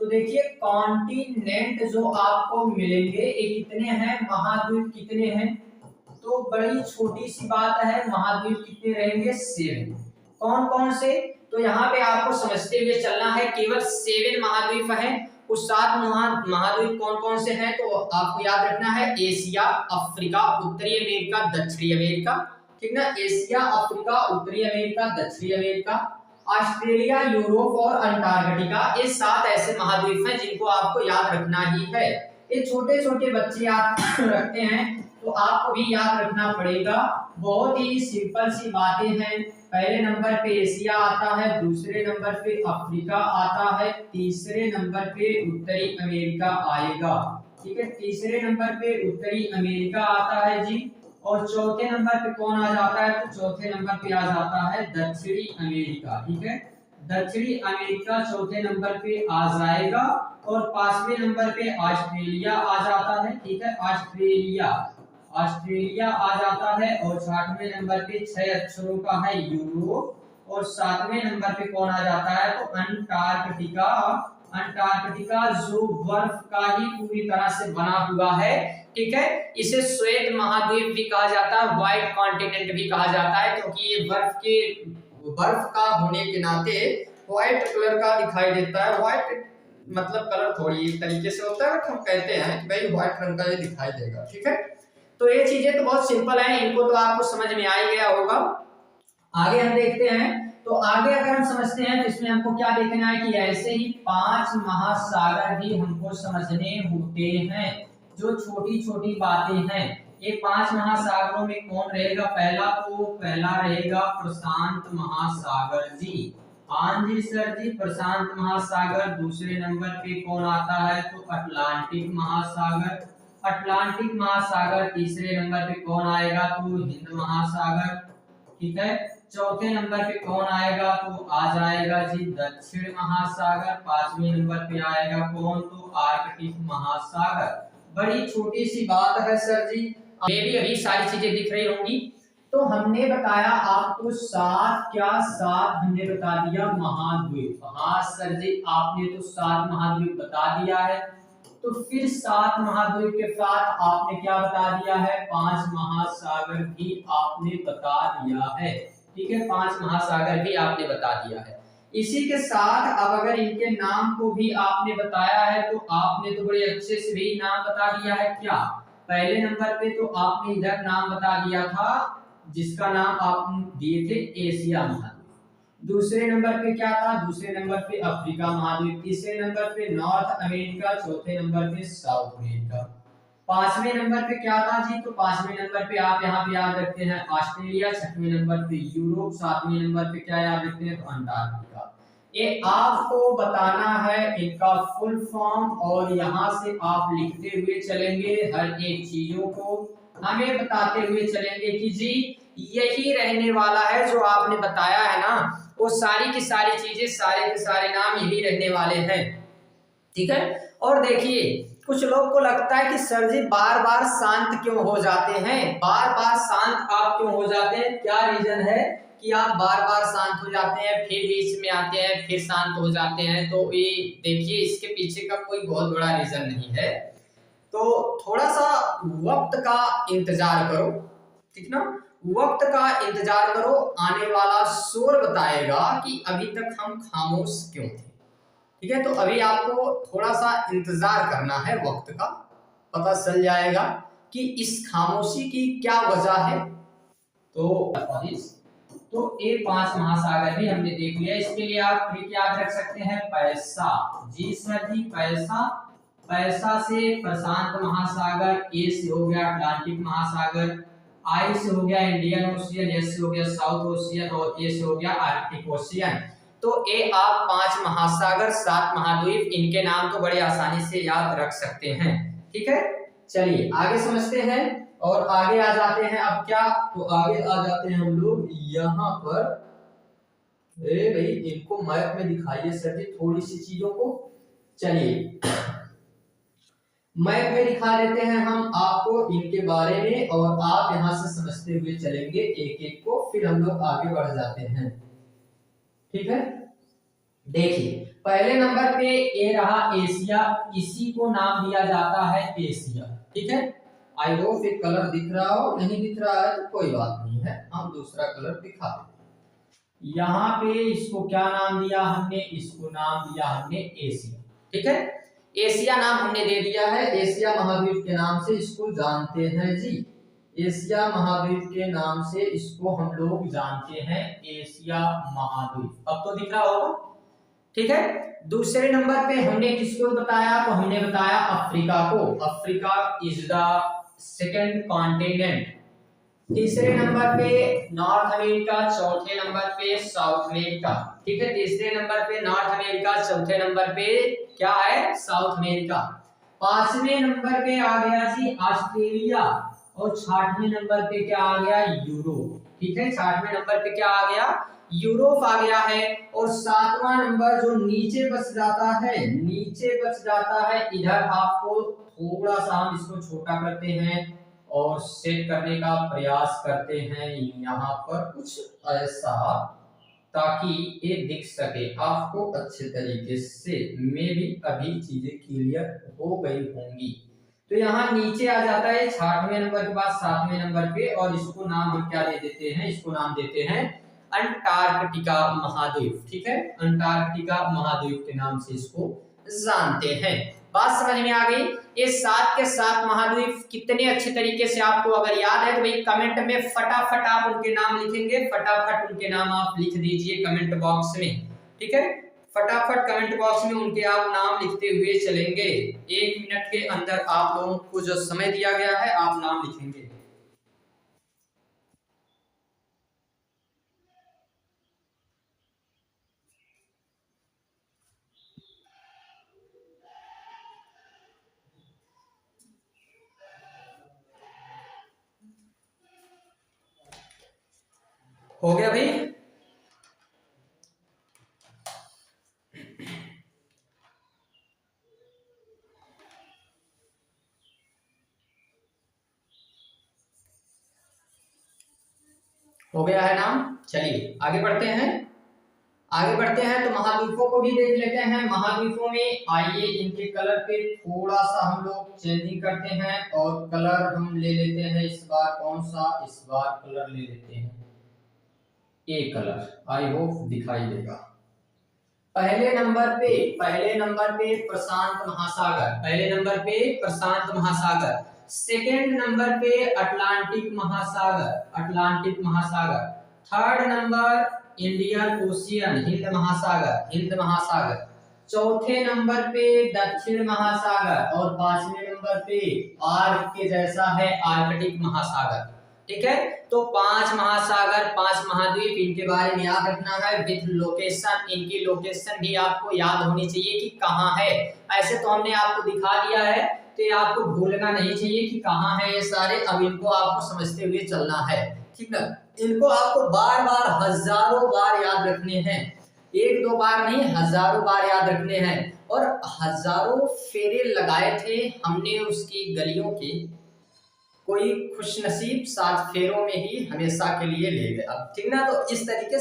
तो देखिए कॉन्टिनेंट जो आपको मिलेंगे ये कितने हैं, महाद्वीप कितने हैं, तो बड़ी छोटी सी बात है, महाद्वीप कितने रहेंगे 7। कौन कौन से, तो यहाँ पे आपको समझते हुए चलना है, केवल 7 महाद्वीप हैं। उस 7 महाद्वीप कौन कौन से हैं, तो आपको याद रखना है एशिया, अफ्रीका, उत्तरी अमेरिका, दक्षिणी अमेरिका, ठीक ना, एशिया, अफ्रीका, उत्तरी अमेरिका, दक्षिणी अमेरिका, ऑस्ट्रेलिया, यूरोप और अंटार्कटिका। ये 7 ऐसे महाद्वीप हैं जिनको आपको याद रखना ही है। ये छोटे छोटे बच्चे याद रखते हैं तो आपको भी याद रखना पड़ेगा। बहुत ही सिंपल सी बातें हैं। पहले नंबर पे एशिया आता है, दूसरे नंबर पे अफ्रीका आता है, तीसरे नंबर पे उत्तरी अमेरिका आएगा, ठीक है, तीसरे नंबर पे उत्तरी अमेरिका आता है जी, और चौथे नंबर पे कौन आ जाता है, तो चौथे नंबर पे आ जाता है दक्षिणी अमेरिका, ठीक है, दक्षिणी अमेरिका चौथे नंबर पे आ जाएगा, और 5वें नंबर पे ऑस्ट्रेलिया आ जाता है, ठीक है, ऑस्ट्रेलिया आ जाता है, और 6वें नंबर पे 6 अक्षरों का है यूरोप, और 7वें नंबर पे कौन आ जाता है, तो अंटार्कटिका। अंटार्कटिका जो बर्फ का ही पूरी तरह से बना हुआ है, ठीक है, इसे श्वेत महाद्वीप भी कहा जाता है, व्हाइट कॉन्टिनेंट भी कहा जाता है, क्योंकि ये बर्फ का होने के नाते व्हाइट कलर का दिखाई देता है। व्हाइट मतलब कलर थोड़ी एक तरीके से होता है, हम कहते हैं कि भाई व्हाइट रंग का ये दिखाई देगा, ठीक है। तो ये चीजें तो बहुत सिंपल है, इनको तो आपको समझ में आ ही गया होगा। आगे हम देखते हैं, तो आगे अगर हम समझते हैं तो इसमें हमको क्या देखना है कि ऐसे ही 5 महासागर भी हमको समझने होते हैं, जो छोटी छोटी बातें हैं। ये 5 महासागरों में कौन रहेगा, पहला रहेगा प्रशांत महासागर जी। हाँ जी सर जी, प्रशांत महासागर। दूसरे नंबर पे कौन आता है, तो अटलांटिक महासागर। अटलांटिक महासागर। तीसरे नंबर पे कौन आएगा, तो हिंद महासागर, ठीक है। चौथे नंबर पे कौन आएगा, तो आ जाएगा जी दक्षिण महासागर। 5वें नंबर पे आएगा कौन, तो आर्कटिक महासागर। बड़ी छोटी सी बात है सर जी, ये भी अभी सारी चीजें दिख रही होंगी। तो हमने बताया आपको 7 हमने बता दिया महाद्वीप। हाँ सर जी, आपने तो 7 महाद्वीप बता दिया है, तो फिर 7 महाद्वीप के साथ आपने क्या बता दिया है, 5 महासागर भी आपने बता दिया है, ठीक है, 5 महासागर भी आपने बता दिया है। इसी के साथ अब अगर इनके नाम को भी आपने बताया है, तो आपने तो बड़े अच्छे से भी नाम बता दिया है। क्या, पहले नंबर पे तो आपने इधर नाम बता दिया था जिसका नाम आप दिए थे एशिया महाद्वीप। दूसरे नंबर पे क्या था, दूसरे नंबर पे अफ्रीका महाद्वीप। तीसरे नंबर पे नॉर्थ अमेरिका। चौथे नंबर पे साउथ अमेरिका। 5वें नंबर पे क्या था जी, तो 5वें नंबर पे आप यहाँ पे याद रखते हैं ऑस्ट्रेलिया। 6वें नंबर पे यूरोप। 7वें नंबर पे क्या याद रखते हैं, तो अंटार्कटिका। ये आपको बताना है इनका फुल फॉर्म, और यहाँ से आप लिखते हुए चलेंगे हर एक चीजों को, हमें बताते हुए चलेंगे कि जी यही रहने वाला है जो आपने बताया है ना, वो सारी की सारी चीजें, सारे के सारे नाम यही रहने वाले हैं, ठीक है। और देखिए कुछ लोग को लगता है कि सर जी बार बार शांत क्यों हो जाते हैं, बार बार शांत आप क्यों हो जाते हैं, क्या रीजन है कि आप बार बार शांत हो जाते हैं, फिर बीच में आते हैं, फिर शांत हो जाते हैं। तो ये देखिए इसके पीछे का कोई बहुत बड़ा रीजन नहीं है, तो थोड़ा सा वक्त का इंतजार करो, ठीक ना, वक्त का इंतजार करो, आने वाला शोर बताएगा कि अभी तक हम खामोश क्यों थे, ठीक है। तो अभी आपको थोड़ा सा इंतजार करना है, वक्त का पता चल जाएगा कि इस खामोशी की क्या वजह है। तो ये 5 महासागर भी हमने देख लिया। इसके लिए आप ट्रिक याद रख सकते हैं, पैसा। जी सर जी, पैसा से प्रशांत महासागर, ए से हो गया अटलांटिक महासागर, आई से हो गया इंडियन ओशियन, एस से हो गया साउथ ओशियन, और ए से हो गया आर्कटिक ओशियन। तो ये आप 5 महासागर 7 महाद्वीप, इनके नाम तो बड़े आसानी से याद रख सकते हैं, ठीक है। चलिए आगे समझते हैं, और आगे आ जाते हैं। अब क्या, तो आगे आ जाते हैं हम लोग यहाँ पर। भाई इनको मैप में दिखाइए सर जी थोड़ी सी चीजों को। चलिए मैप में दिखा देते हैं हम आपको इनके बारे में, और आप यहाँ से समझते हुए चलेंगे एक एक को, फिर हम लोग आगे बढ़ जाते हैं, ठीक है। देखिए पहले नंबर पे ये रहा एशिया, इसी को नाम दिया जाता है एशिया। ठीक है, आई होप एक कलर दिख रहा हो, नहीं दिख रहा है तो कोई बात नहीं है, हम दूसरा कलर दिखा देते हैं। यहाँ पे इसको क्या नाम दिया हमने, इसको नाम दिया हमने एशिया। ठीक है, एशिया नाम हमने दे दिया है, एशिया महाद्वीप के नाम से इसको जानते हैं जी, एशिया महाद्वीप के नाम से इसको हम लोग जानते हैं, एशिया महाद्वीप। अब तो दिख रहा होगा। ठीक है, दूसरे नंबर पे हमने किसको बताया, तो हमने बताया अफ्रीका को, Africa is the second continent. तीसरे नंबर पे नॉर्थ अमेरिका, चौथे नंबर पे साउथ अमेरिका। ठीक है, तीसरे नंबर पे नॉर्थ अमेरिका, चौथे नंबर पे क्या है, साउथ अमेरिका। पांचवें नंबर पे आ गया जी ऑस्ट्रेलिया, और छठवें नंबर पे क्या आ गया, यूरोप। ठीक है, छठवें नंबर पे क्या आ गया, यूरोप आ गया है। और सातवां नंबर जो नीचे बच जाता है, नीचे बच जाता है, इधर आपको थोड़ा सा हम इसको छोटा करते हैं और सेट करने का प्रयास करते हैं, यहाँ पर कुछ ऐसा ताकि ये दिख सके आपको अच्छे तरीके से। मे भी अभी चीजें क्लियर हो गई होंगी। तो यहाँ नीचे आ जाता है 6वें नंबर के बाद 7वें नंबर पे, और इसको नाम हम क्या दे देते हैं, इसको नाम देते हैं अंटार्कटिका महाद्वीप। ठीक है, अंटार्कटिका महाद्वीप के नाम से इसको जानते हैं। बात समझ में आ गई। ये 7 के 7 महाद्वीप कितने अच्छे तरीके से आपको अगर याद है तो भाई कमेंट में फटाफट आप उनके नाम लिखेंगे, फटाफट उनके नाम आप लिख दीजिए कमेंट बॉक्स में। ठीक है, फटाफट कमेंट बॉक्स में उनके आप नाम लिखते हुए चलेंगे। 1 मिनट के अंदर आप लोगों को जो समय दिया गया है आप नाम लिखेंगे। हो गया भाई, हो गया है नाम। चलिए आगे बढ़ते हैं, आगे बढ़ते हैं तो महाद्वीपों को भी देख लेते हैं। महाद्वीपों में आइए इनके कलर पे थोड़ा सा हम लोग चेंजिंग करते हैं, और कलर हम ले लेते हैं इस बार कौन सा, इस बार कलर ले लेते हैं ए कलर, आई होप दिखाई देगा। पहले नंबर पे प्रशांत महासागर, पहले नंबर पे प्रशांत महासागर। सेकेंड नंबर पे अटलांटिक महासागर, अटलांटिक महासागर। Third number Indian ocean, Hind महासागर, हिंद महासागर। चौथे नंबर पे दक्षिण महासागर, और पांचवें नंबर पे आर्क के जैसा है आर्कटिक महासागर। ठीक है, तो 5 महासागर, 5 महाद्वीप, इनके बारे में याद रखना है विथ लोकेशन। इनकी लोकेशन भी आपको याद होनी चाहिए कि कहाँ है। ऐसे तो हमने आपको दिखा दिया है, तो ये आपको भूलना नहीं चाहिए कि कहाँ है ये सारे। अब इनको आपको समझते हुए चलना है। ठीक है, इनको आपको बार बार हजारों बार याद रखने हैं, 1-2 बार नहीं, हजारों बार याद रखने हैं। और हजारों फेरे लगाए थे हमने उसकी गलियों के, कोई खुशनसीब 7 फेरों में ही हमेशा के लिए ले गया। ठीक ना, तो इस तरीके से